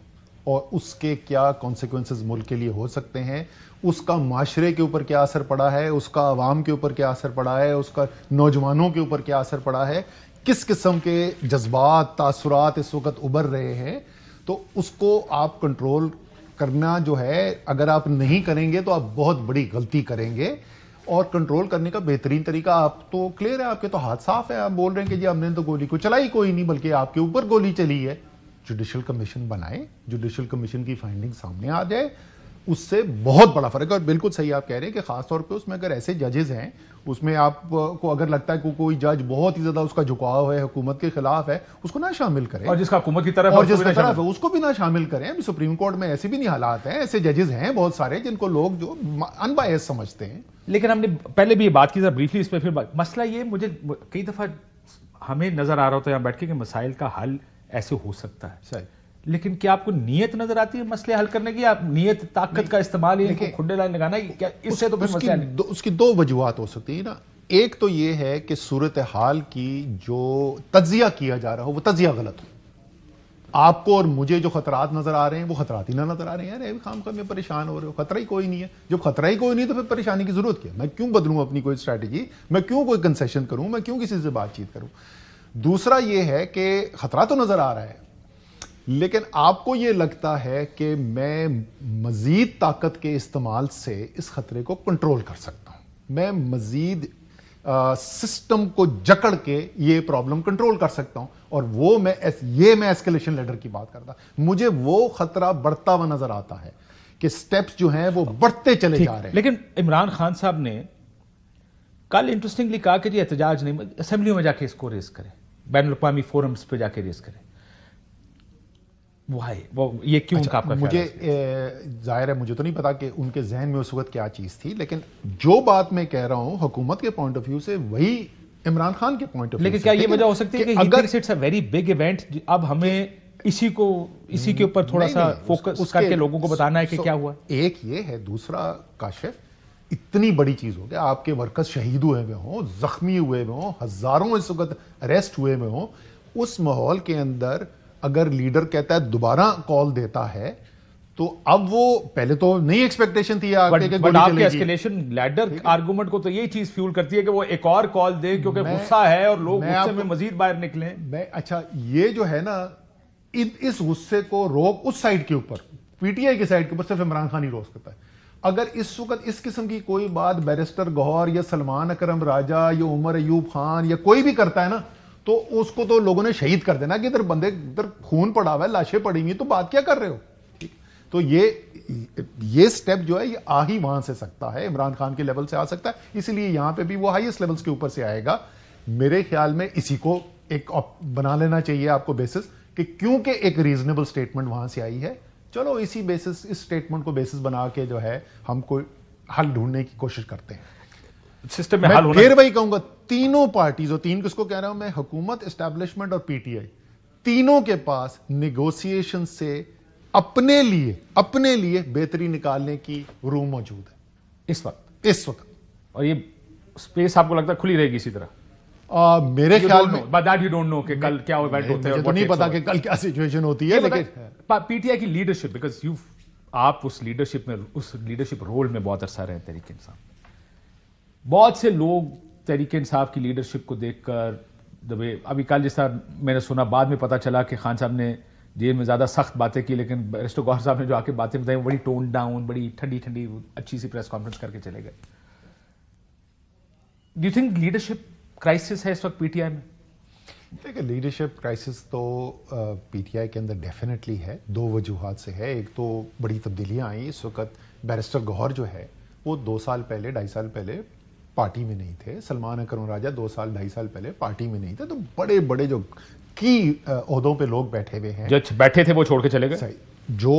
और उसके क्या कॉन्सिक्वेंसेस मुल्क के लिए हो सकते हैं, उसका माशरे के ऊपर क्या असर पड़ा है, उसका आवाम के ऊपर क्या असर पड़ा है, उसका नौजवानों के ऊपर क्या असर पड़ा है, किस किस्म के जज्बात तासुरात इस वक्त उभर रहे हैं। तो उसको आप कंट्रोल करना जो है, अगर आप नहीं करेंगे तो आप बहुत बड़ी गलती करेंगे। और कंट्रोल करने का बेहतरीन तरीका, आप तो क्लियर है, आपके तो हाथ साफ है, आप बोल रहे हैं कि जी हमने तो गोली को चलाई कोई नहीं, बल्कि आपके ऊपर गोली चली है। जुडिशियल कमीशन बनाए, जुडिशियल कमीशन की फाइंडिंग सामने आ जाए, उससे बहुत बड़ा फर्क है। और बिल्कुल सही आप कह रहे हैं कि खासतौर पे उसमें अगर ऐसे जजेस हैं, उसमें आपको अगर लगता है कि कोई जज बहुत ही ज्यादा उसका झुकाव है, हुकूमत के खिलाफ है, उसको ना शामिल करें। और जिसका हुकूमत की तरफ और जिसका तरफ है उसको भी ना शामिल करें। अभी सुप्रीम कोर्ट में ऐसे भी नहीं हालात हैं, ऐसे जजेस हैं बहुत सारे जिनको लोग जो अनबायस समझते हैं। लेकिन हमने पहले भी ये बात की, ब्रीफली इस पर फिर मसला ये मुझे कई दफा हमें नजर आ रहा होता है यहाँ बैठ के कि मसाइल का हल ऐसे हो सकता है सही, लेकिन क्या आपको नीयत नजर आती है मसले हल करने की? आप नीयत ताकत का इस्तेमाल ही खुड्डे लाइन लगाना, क्या इससे तो फिर मसला नहीं? उसकी दो वजूहत हो सकती है ना। एक तो ये है कि सूरत हाल की जो तज्जिया किया जा रहा हो वो तज्जिया गलत हो। आपको और मुझे जो खतरात नजर आ रहे हैं वो खतरात ही ना नजर आ रहे हैं। यार खाम में परेशान हो रहे हो, खतरा ही कोई नहीं है। जब खतरा ही कोई नहीं तो फिर परेशानी की जरूरत क्या? मैं क्यों बदलूं अपनी कोई स्ट्रैटेजी, मैं क्यों कोई कंसेशन करूं, मैं क्यों किसी से बातचीत करूं? दूसरा ये है कि खतरा तो नजर आ रहा है, लेकिन आपको यह लगता है कि मैं मजीद ताकत के इस्तेमाल से इस खतरे को कंट्रोल कर सकता हूं, मैं मजीद सिस्टम को जकड़ के ये प्रॉब्लम कंट्रोल कर सकता हूं। और वो मैं एस्केलेशन लेडर की बात करता, मुझे वो खतरा बढ़ता हुआ नजर आता है कि स्टेप्स जो हैं वो बढ़ते चले जा रहे हैं। लेकिन इमरान खान साहब ने कल इंटरेस्टिंगली कहा कि जी एहतजाज नहीं, असेंबली में जाके इसको रेस करें, बैनुल अक़वामी फोरम्स पे जाके रेस करें। वो ये क्यों? अच्छा, आपका मुझे जाहिर है, मुझे तो नहीं पता कि उनके जहन में उस वक्त क्या चीज थी, लेकिन जो बात मैं कह रहा हूं हुकूमत के पॉइंट ऑफ व्यू से वही इमरान खान के पॉइंट ऑफ व्यू। लेकिन क्या ये वजह हो सकती है कि अगर it's a very big event, अब हमें इसी के ऊपर थोड़ा सा फोकस करके लोगों को बताना है कि क्या हुआ? एक ये है। दूसरा, काशिफ, इतनी बड़ी चीज हो गया, आपके वर्कर्स शहीद हुए हुए हों, जख्मी हुए हुए हों, हजारों इस वक्त अरेस्ट हुए हुए हों, उस माहौल के अंदर अगर लीडर कहता है दोबारा कॉल देता है, तो अब वो पहले तो नहीं एक्सपेक्टेशन थी आगे के गोली आपके एस्केलेशन लैडर आर्गुमेंट को तो यही चीज फ्यूल करती है कि वो एक और कॉल दे क्योंकि गुस्सा है और लोग गुस्से में मजीद बाहर निकले। अच्छा, ये जो है ना, इस गुस्से को रोक उस साइड के ऊपर, पीटीआई के साइड के ऊपर सिर्फ इमरान खान ही रोक सकता है। अगर इस वक्त इस किस्म की कोई बात बैरिस्टर गौहर या सलमान अकरम राजा या उमर अयूब खान या कोई भी करता है ना, तो उसको तो लोगों ने शहीद कर देना कि इधर खून पड़ा हुआ है, लाशें पड़ी हुई, तो बात क्या कर रहे हो? ठीक, तो ये स्टेप जो है ये आ ही वहां से सकता है, इमरान खान के लेवल से आ सकता है, इसलिए यहां पे भी वो हाईएस्ट लेवल्स के ऊपर से आएगा। मेरे ख्याल में इसी को एक बना लेना चाहिए आपको बेसिस, कि क्योंकि एक रीजनेबल स्टेटमेंट वहां से आई है, चलो इसी बेसिस, इस स्टेटमेंट को बेसिस बना के जो है हम कोई हल ढूंढने की कोशिश करते हैं। सिस्टम में हल होना। फिर वही कहूंगा, तीनों पार्टीज, और तीन किसको कह रहा हूं मैं, हुकूमत, एस्टैब्लिशमेंट और पीटीआई, तीनों के पास निगोशिएशन से अपने लिए बेहतरी निकालने की रूम मौजूद है इस वक्त। और ये स्पेस आपको लगता है खुली रहेगी इसी तरह? मेरे ख्याल में दैट यू डोंट नो कि कल क्या इवेंट होते हैं, मुझे तो नहीं पता कि कल क्या सिचुएशन होती है, लेकिन पीटीआई की लीडरशिप, बिकॉज आप उस लीडरशिप रोल में बहुत अरसा रहे तहरीक इंसाफ, बहुत से लोग तहरीक इंसाफ की लीडरशिप को देखकर अभी कल जैसा मैंने सुना, बाद में पता चला कि खान साहब ने जेल में ज्यादा सख्त बातें की, लेकिन बैरिस्टर गौहर साहब ने जो आके बातें बताई बड़ी टोन डाउन, बड़ी ठंडी अच्छी सी प्रेस कॉन्फ्रेंस करके चले गए। Do you think leadership crisis है इस वक्त पीटीआई में? देखिए, लीडरशिप क्राइसिस तो पीटीआई के अंदर डेफिनेटली है, दो वजूहात से है। एक तो बड़ी तब्दीलियां आई इस वक्त, बैरिस्टर गौहर जो है वो 2 साल पहले, 2.5 साल पहले पार्टी में नहीं थे, सलमान अकरम राजा 2 साल 2.5 साल पहले पार्टी में नहीं थे, तो बड़े बड़े जो की ओहदों पे लोग बैठे हुए हैं, जो बैठे थे वो छोड़ के चले गए। सही, जो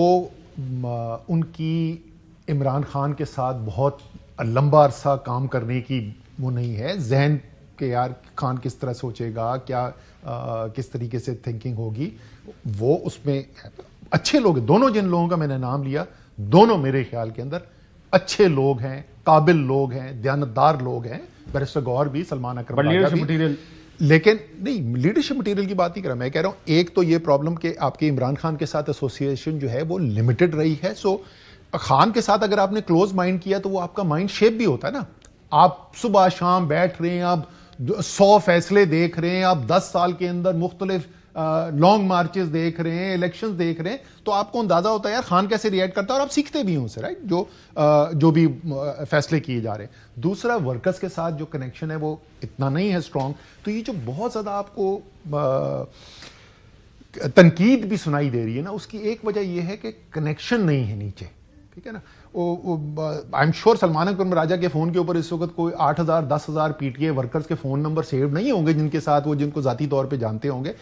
उनकी इमरान खान के साथ बहुत लंबा अरसा काम करने की वो नहीं है, जहन कि यार खान किस तरह सोचेगा, क्या किस तरीके से थिंकिंग होगी, वो उसमें अच्छे लोग, दोनों जिन लोगों का मैंने नाम लिया, दोनों मेरे ख्याल के अंदर अच्छे लोग हैं, काबिल लोग हैं, दयानतदार लोग हैं। बैरिस्टर गौहर भी, सलमान अकरम राजा भी, लेकिन नहीं, लीडरशिप मटेरियल की बात नहीं कर रहा मैं, कह रहा हूं एक तो ये प्रॉब्लम कि आपके इमरान खान के साथ एसोसिएशन जो है वो लिमिटेड रही है। सो खान के साथ अगर आपने क्लोज माइंड किया तो वो आपका माइंड शेप भी होता है ना। आप सुबह शाम बैठ रहे हैं, आप 100 फैसले देख रहे हैं, आप 10 साल के अंदर मुख्तलिफ लॉन्ग मार्चेस देख रहे हैं, इलेक्शंस देख रहे हैं, तो आपको अंदाजा होता है यार खान कैसे रिएक्ट करता है, और आप सीखते भी हैं उससे, राइट, जो भी फैसले किए जा रहे हैं। दूसरा, वर्कर्स के साथ जो कनेक्शन है वो इतना नहीं है स्ट्रांग, तो ये जो बहुत ज्यादा आपको तनकीद भी सुनाई दे रही है ना, उसकी एक वजह यह है कि कनेक्शन नहीं है नीचे, ठीक है ना। आई एम श्योर सलमान अकरम राजा के फोन के ऊपर इस वक्त कोई 8,000 10,000 पीटीआई वर्कर्स के फोन नंबर सेव नहीं होंगे जिनके साथ वो, जिनको जाती तौर पे जानते होंगे।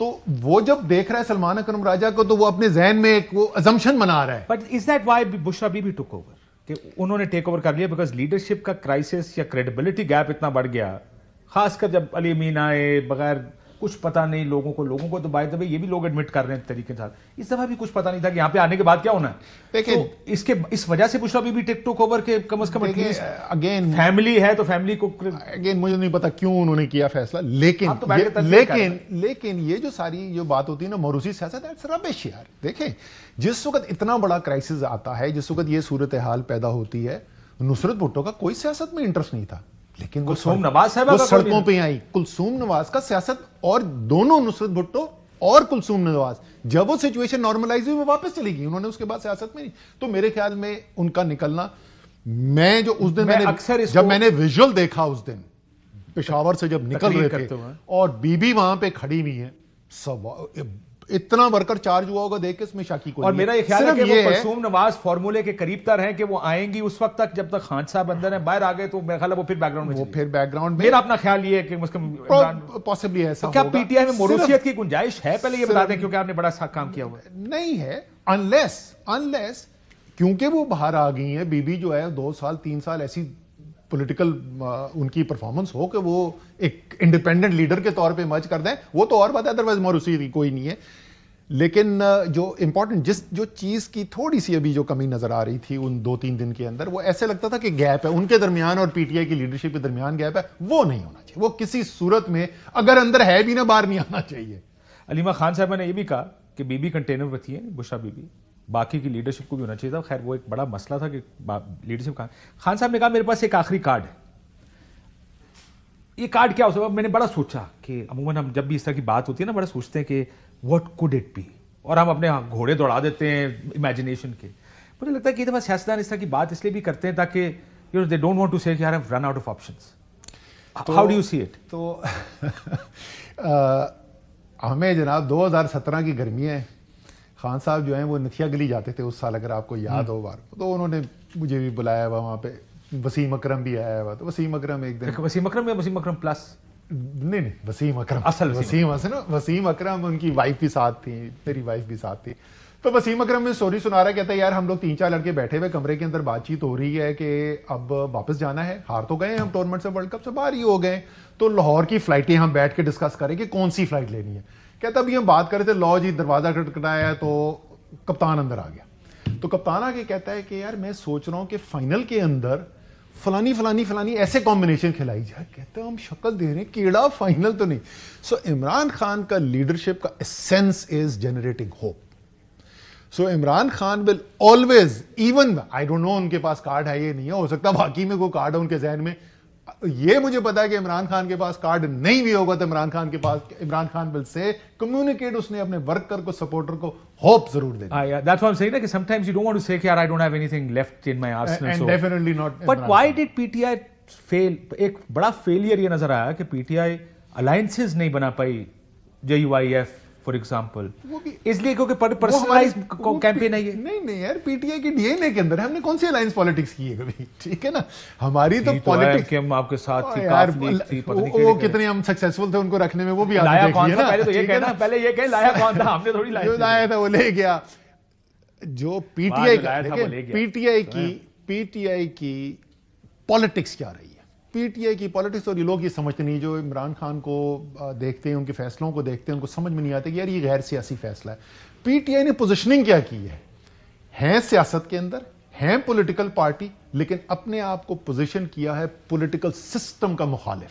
तो वो जब देख रहा है सलमान अकरम राजा को, तो वो अपने जहन में एक वो अजम्पशन बना रहा है। But is that why Bushra Bibi took over, कि उन्होंने टेक ओवर कर लिया बिकॉज लीडरशिप का क्राइसिस या क्रेडिबिलिटी गैप इतना बढ़ गया, खासकर जब अली अमीन आए, बगैर कुछ पता नहीं लोगों को तो बाय द वे ये भी लोग एडमिट कर रहे हैं तरीके से, इस दफा भी कुछ पता नहीं था कि यहाँ पे आने के बाद क्या होना है। देखिए तो इसके इस वजह से बुशरा बीबी टेक ओवर के कम से कम अगेन फैमिली है तो फैमिली को, अगेन मुझे नहीं पता क्यों उन्होंने किया फैसला, लेकिन ये जो सारी जो बात होती है ना मौरूसी सियासत, दैट्स रबिश यार। देखें जिस वक्त इतना बड़ा क्राइसिस आता है, जिस वक्त ये सूरत हाल पैदा होती है, नुसरत भुट्टो का कोई सियासत में इंटरेस्ट नहीं था, लेकिन कुलसूम नवाज साहब सड़कों पे आई। कुलसूम नवाज का सियासत, और दोनों नुसरत भुट्टो और कुलसूम नवाज, जब वो सिचुएशन नॉर्मलाइज हुई वो वापस चली गई, उन्होंने उसके बाद सियासत में नहीं। तो मेरे ख्याल में उनका निकलना, मैं जो उस दिन जब मैंने विजुअल देखा उस दिन पेशावर से जब निकल रहे थे और बीबी वहां पे खड़ी हुई है, सब इतना वर्कर चार्ज हुआ होगा देख के, इसमें शाकी कोई। और मेरा ये ख्याल है कि वो कुलसूम नवाज फॉर्मूले के करीब तर हैं कि वो आएंगी उस वक्त तक जब तक खान साहब अंदर हैं, बाहर आ गए तो मेरा ख्याल है वो फिर बैकग्राउंड में, मेरा अपना ख्याल ये है कि पॉसिबली ऐसा तो क्या पीटीआई में मोरूसियत की गुंजाइश है, पहले ये बता दें क्योंकि आपने बड़ा काम किया हुआ नहीं है, अनलेस क्योंकि वो बाहर आ गई है, बीबी जो है 2 साल 3 साल ऐसी पॉलिटिकल उनकी परफॉर्मेंस हो कि वो एक इंडिपेंडेंट लीडर के तौर पे मर्ज कर दें, वो तो और बात है, अदरवाइज मौरूसी कोई नहीं है। लेकिन जो इंपॉर्टेंट जो चीज की थोड़ी सी अभी जो कमी नजर आ रही थी उन 2-3 दिन के अंदर, वो ऐसे लगता था कि गैप है उनके दरमियान और पीटीआई की लीडरशिप के दरमियान गैप है, वो नहीं होना चाहिए। वो किसी सूरत में अगर अंदर है भी ना, बाहर नहीं आना चाहिए। अलीमा खान साहब ने यह भी कहा कि बीबी कंटेनर रखी है, बुशरा बीबी, बाकी की लीडरशिप को भी होना चाहिए था। खैर वो एक बड़ा मसला था कि लीडरशिप खान साहब ने कहा मेरे पास एक आखिरी कार्ड है। ये कार्ड क्या हो सकता है? मैंने बड़ा सोचा कि अमूमन हम जब भी इस तरह की बात होती है ना, बड़ा सोचते हैं कि व्हाट कुड इट बी, और हम अपने घोड़े दौड़ा देते हैं इमेजिनेशन के। मुझे लगता है कि दफा सियासतदान इस तरह की बात इसलिए भी करते हैं ताकि दे डोंट वांट टू से कि यार I have run out of options. How do you see it? तो हमें जनाब 2017 की गर्मियां हैं, खान साहब जो हैं वो नथिया गली जाते थे उस साल, अगर आपको याद हो बार, तो उन्होंने मुझे भी बुलाया हुआ वहां पे, वसीम अकरम भी आया हुआ, तो वसीम अकरम एक दिन, वसीम अकरम या वसीम अकरम प्लस? नहीं वसीम अकरम, असल वसीम अकरम, उनकी वाइफ भी साथ थी, मेरी वाइफ भी साथ थी। तो वसीम अकरम में स्टोरी सुना रहा, कहता है यार हम लोग 3-4 लड़के बैठे हुए कमरे के अंदर, बातचीत हो रही है कि अब वापस जाना है, हार तो गए हम टूर्नामेंट से, वर्ल्ड कप से बाहर ही हो गए, तो लाहौर की फ्लाइटें हम बैठ के डिस्कस करें कि कौन सी फ्लाइट लेनी है। कहता अभी हम बात कर रहे थे, लो जी दरवाजा खटखटाया तो कप्तान अंदर आ गया। तो कप्तान आके कहता है कि यार मैं सोच रहा हूं कि फाइनल के अंदर फलानी ऐसे कॉम्बिनेशन खिलाई जाए। कहते हैं हम शक्ल दे रहे हैं, कीड़ा फाइनल तो नहीं। सो इमरान खान का लीडरशिप का essence is generating hope. So Imran Khan will always, even I don't know उनके पास कार्ड है ये नहीं है, हो सकता बाकी में कोई कार्ड है उनके जहन में, ये मुझे पता है कि इमरान खान के पास कार्ड नहीं भी होगा तो Imran Khan will say communicate, उसने अपने वर्कर को, सपोर्टर को होप जरूर देना। Yeah, that's what I'm saying, that sometimes you don't want to say कि यार I don't have anything left in my arsenal, and definitely not. But why did PTI fail? एक बड़ा फेलियर ये नजर आया कि PTI अलायंसेस नहीं बना पाई, JUIF फॉर एग्जांपल, इसलिए क्योंकि पर्सनलाइज कैंपेन है ये। नहीं यार, पीटीआई की डीएनए के अंदर हमने कौन सी अलायंस पॉलिटिक्स की है कभी, ठीक है ना। हमारी तो पॉलिटिक्स के हम आपके साथ थी, यार वो कितने हम सक्सेसफुल थे उनको रखने में, वो भी लाया कौन था पहले तो ये कहना, पहले ये कहें लाया कौन था, हमने थोड़ी लाया, जो लाया था वो ले गया। जो पीटीआई की पॉलिटिक्स क्या रही है, पीटीआई की पॉलिटिक्स और ये लोग ये समझते नहीं, जो इमरान खान को देखते हैं, उनके फैसलों को देखते हैं, उनको समझ में नहीं आता कि यार ये गैर सियासी फैसला है। पीटीआई ने पोजिशनिंग क्या की है सियासत के अंदर, है पॉलिटिकल पार्टी, लेकिन अपने आप को पोजीशन किया है पॉलिटिकल सिस्टम का मुखालिफ,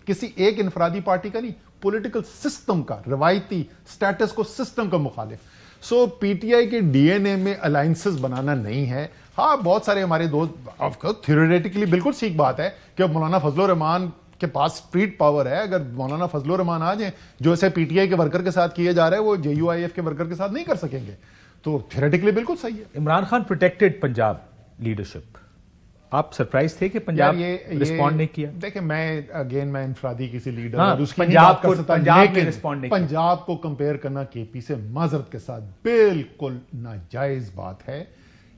किसी एक इनफरादी पार्टी का नहीं, पॉलिटिकल सिस्टम का, रवायती स्टेटस को सिस्टम का मुखालिफ। सो पीटीआई के डीएनए में अलायंसेस बनाना नहीं है। हाँ, बहुत सारे हमारे दोस्त, थ्योरेटिकली बिल्कुल ठीक बात है कि अब मौलाना फजलुर रहमान के पास स्ट्रीट पावर है, अगर मौलाना फजलुर रहमान आ जाए, जो ऐसे पीटीआई के वर्कर के साथ किए जा रहे हैं वो जेयूआईएफ के वर्कर के साथ नहीं कर सकेंगे, तो थ्योरेटिकली बिल्कुल सही है। इमरान खान प्रोटेक्टेड पंजाब लीडरशिप, आप सरप्राइज थे कि पंजाब रिस्पॉन्ड नहीं किया? देखिए, मैं इंफरादी किसी लीडर हाँ, और उसकी पंजाब को रिस्पॉन्ड नहीं, पंजाब को कंपेयर करना केपी से माजरत के साथ बिल्कुल नाजायज बात है।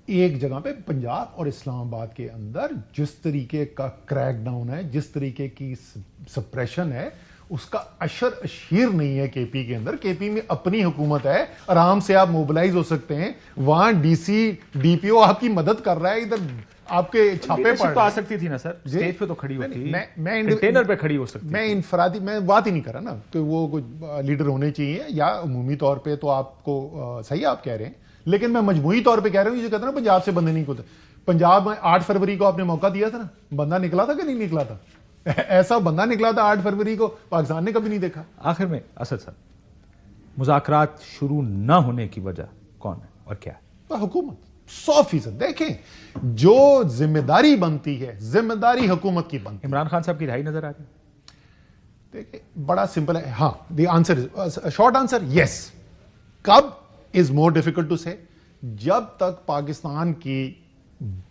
एक जगह पे पंजाब और इस्लामाबाद के अंदर जिस तरीके का क्रैकडाउन है, जिस तरीके की सप्रेशन है, उसका अशर अशीर नहीं है केपी के अंदर। केपी में अपनी हुकूमत है, आराम से आप मोबिलाइज हो सकते हैं, वहां डीसी डीपीओ आपकी मदद कर रहा है, इधर आपके छापे पड़ तो आ सकती थी ना सर, स्टेज पे तो खड़ी होती, मैं कंटेनर पे खड़ी हो सकती, मैं इनफरादी मैं बात ही नहीं कर रहा ना कि वो कुछ लीडर होने चाहिए या उमूमी तौर पे, तो आपको सही आप कह रहे हैं, लेकिन मैं मजमूई तौर पे कह रहा हूं, ये कहते हैं ना पंजाब से बंदे नहीं खुलते। पंजाब में 8 फरवरी को आपने मौका दिया था ना, बंदा निकला था कि नहीं निकला था? ऐसा बंदा निकला था 8 फरवरी को, पाकिस्तान ने कभी नहीं देखा। आखिर में असद साहब, मुज़ाकरात शुरू ना होने की वजह कौन है और क्या है? हुकूमत 100%। देखें, जो जिम्मेदारी बनती है, जिम्मेदारी हुकूमत की बनती है। इमरान खान साहब की राय नजर आ रही है? देखिए, बड़ा सिंपल है। हाँ, the answer, short answer, yes. कब इज मोर डिफिकल्ट टू से, जब तक पाकिस्तान की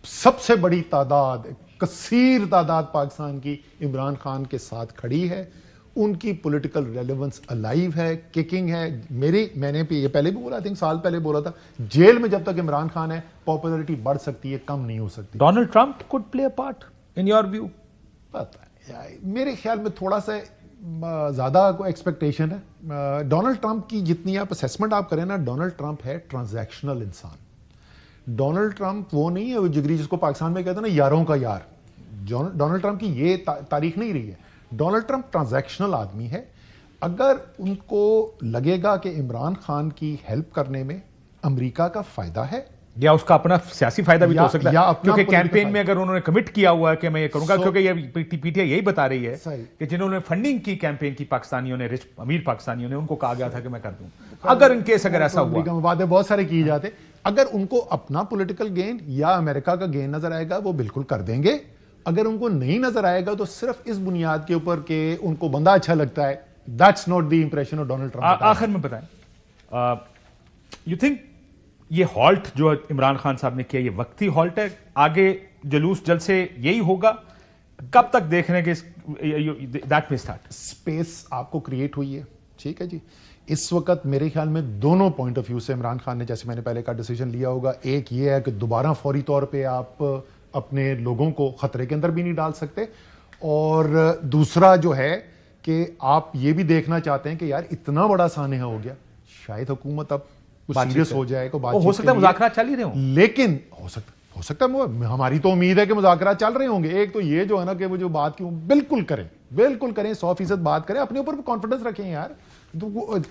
सबसे बड़ी तादाद, कसीर तादाद पाकिस्तान की इमरान खान के साथ खड़ी है, उनकी पॉलिटिकल रेलेवेंस अलाइव है, किकिंग है। मैंने ये पहले भी बोला, आई थिंक साल पहले बोला था, जेल में जब तक इमरान खान है, पॉपुलैरिटी बढ़ सकती है, कम नहीं हो सकती। Donald Trump could play a part in your view? पता है, मेरे ख्याल में थोड़ा सा ज्यादा को एक्सपेक्टेशन है। डोनाल्ड ट्रंप की जितनी आप असेसमेंट आप करें ना, डोनाल्ड ट्रंप है ट्रांजैक्शनल इंसान। डोनाल्ड ट्रंप वो नहीं है वो जिगरी जिसको पाकिस्तान में कहते हैं ना यारों का यार। डोनाल्ड ट्रंप की ये तारीख नहीं रही है। डोनाल्ड ट्रंप ट्रांजैक्शनल आदमी है। अगर उनको लगेगा कि इमरान खान की हेल्प करने में अमेरिका का फायदा है, या उसका अपना सियासी फायदा भी तो हो सकता है, क्योंकि कैंपेन में अगर उन्होंने कमिट किया हुआ है कि मैं ये करूंगा, क्योंकि ये पीटीआई यही बता रही है कि जिन्होंने फंडिंग की कैंपेन की पाकिस्तानियों ने, रिच अमीर पाकिस्तानियों ने, उनको कहा गया था कि मैं कर दूं। अगर इन केस अगर ऐसा हुआ, वादे बहुत सारे किए जाते, अगर उनको अपना पॉलिटिकल गेन या अमेरिका का गेन नजर आएगा, वो बिल्कुल कर देंगे। अगर उनको नहीं नजर आएगा तो सिर्फ इस बुनियाद के ऊपर कि उनको बंदा अच्छा लगता है, that's not the impression of Donald Trump. आखिर में बताएं, यू थिंक ये हॉल्ट जो इमरान खान साहब ने किया, ये वक्ती हॉल्ट है? आगे जुलूस जलसे यही होगा? कब तक देखने के दैट में स्टार्ट स्पेस आपको क्रिएट हुई है, ठीक है जी। इस वक्त मेरे ख्याल में दोनों पॉइंट ऑफ व्यू से इमरान खान ने, जैसे मैंने पहले का डिसीजन लिया होगा, एक ये है कि दोबारा फौरी तौर पे आप अपने लोगों को खतरे के अंदर भी नहीं डाल सकते, और दूसरा जो है कि आप ये भी देखना चाहते हैं कि यार इतना बड़ा सानहा हो गया, शायद हुकूमत अब सीरियस हो जाए, को हो सकता है मुज़ाकरात चल ही रहे हों, लेकिन हो सकता है, हमारी तो उम्मीद है कि मुज़ाकरात चल रहे होंगे। एक तो ये जो है ना कि वो जो बात की बिल्कुल करें 100% बात करें, अपने ऊपर कॉन्फिडेंस रखें यार। तो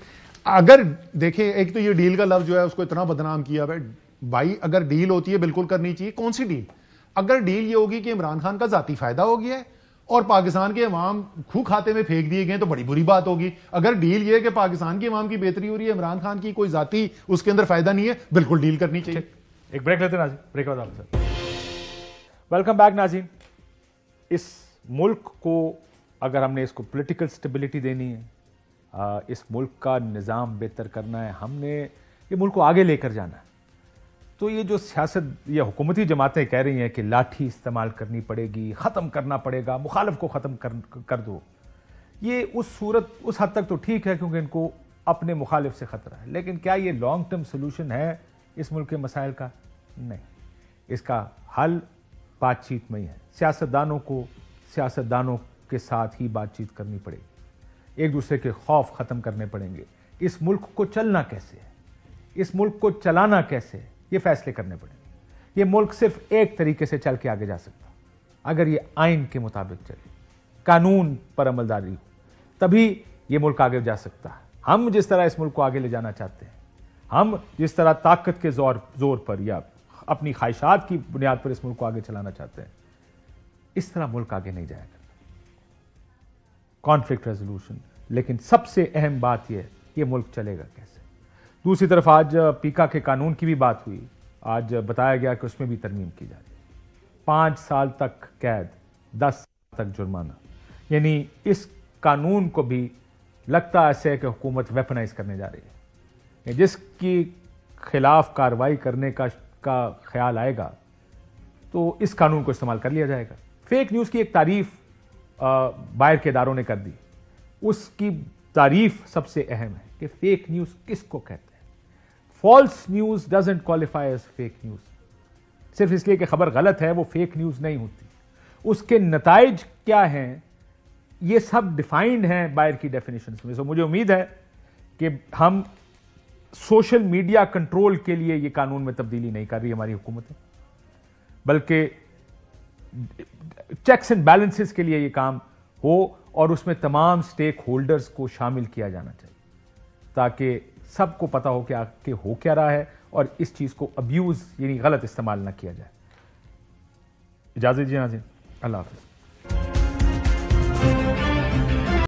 अगर देखें, एक तो ये डील का लफ्ज जो है उसको इतना बदनाम किया भाई, अगर डील होती है बिल्कुल करनी चाहिए। कौन सी डील? अगर डील ये होगी कि इमरान खान का जाती फायदा हो गया है और पाकिस्तान के अवाम खूह खाते में फेंक दिए गए, तो बड़ी बुरी बात होगी। अगर डील ये है कि पाकिस्तान के अवाम की बेहतरी हो रही है, इमरान खान की कोई जाती उसके अंदर फायदा नहीं है, बिल्कुल डील करनी चाहिए। एक ब्रेक लेते हैं नाज़रीन, ब्रेक के बाद वेलकम बैक नाज़रीन। इस मुल्क को अगर हमने इसको पॉलिटिकल स्टेबिलिटी देनी है, इस मुल्क का निज़ाम बेहतर करना है, हमने ये मुल्क को आगे लेकर जाना है, तो ये जो सियासत या हुकूमती जमातें कह रही हैं कि लाठी इस्तेमाल करनी पड़ेगी, ख़त्म करना पड़ेगा, मुखालिफ को ख़त्म कर दो, ये उस हद तक तो ठीक है क्योंकि इनको अपने मुखालिफ से ख़तरा है, लेकिन क्या ये लॉन्ग टर्म सोल्यूशन है इस मुल्क के मसाइल का? नहीं। इसका हल बातचीत में ही है। सियासतदानों को सियासतदानों के साथ ही बातचीत करनी पड़ेगी, एक दूसरे के खौफ ख़त्म करने पड़ेंगे। इस मुल्क को चलना कैसे है, इस मुल्क को चलाना कैसे है, ये फैसले करने पड़ेंगे। ये मुल्क सिर्फ एक तरीके से चल के आगे जा सकता, अगर ये आइन के मुताबिक चले, कानून पर अमलदारी हो, तभी ये मुल्क आगे जा सकता है। हम जिस तरह इस मुल्क को आगे ले जाना चाहते हैं, हम जिस तरह ताकत के जोर पर या अपनी ख्वाहिशात की बुनियाद पर इस मुल्क को आगे चलाना चाहते हैं, इस तरह मुल्क आगे नहीं जाएगा। कॉन्फ्लिक्ट रेजोल्यूशन, लेकिन सबसे अहम बात यह है, ये मुल्क चलेगा कैसे। दूसरी तरफ आज पीका के कानून की भी बात हुई। आज बताया गया कि उसमें भी तरमीम की जा रही है। 5 साल तक कैद, 10 साल तक जुर्माना। यानी इस कानून को भी लगता ऐसे है कि हुकूमत वेपनाइज करने जा रही है। जिसकी खिलाफ कार्रवाई करने का ख्याल आएगा तो इस कानून को इस्तेमाल कर लिया जाएगा। फेक न्यूज़ की एक तारीफ बाहर के इदारों ने कर दी। उसकी तारीफ सबसे अहम है कि फेक न्यूज़ किसको कहते हैं। False news doesn't qualify as fake news. सिर्फ इसलिए कि खबर गलत है वो फेक न्यूज़ नहीं होती। उसके नताइज क्या हैं ये सब डिफाइंड हैं बाहर की डेफिनेशन में। मुझे उम्मीद है कि हम सोशल मीडिया कंट्रोल के लिए ये कानून में तब्दीली नहीं कर रही हमारी हुकूमतें, बल्कि चेक्स एंड बैलेंसेस के लिए ये काम हो और उसमें तमाम स्टेक होल्डर्स को शामिल किया जाना चाहिए ताकि सबको पता हो कि आगे हो क्या रहा है और इस चीज को अब्यूज यानी गलत इस्तेमाल ना किया जाए। इजाजत दीजिए नाज़रीन, अल्लाह हाफ़िज़।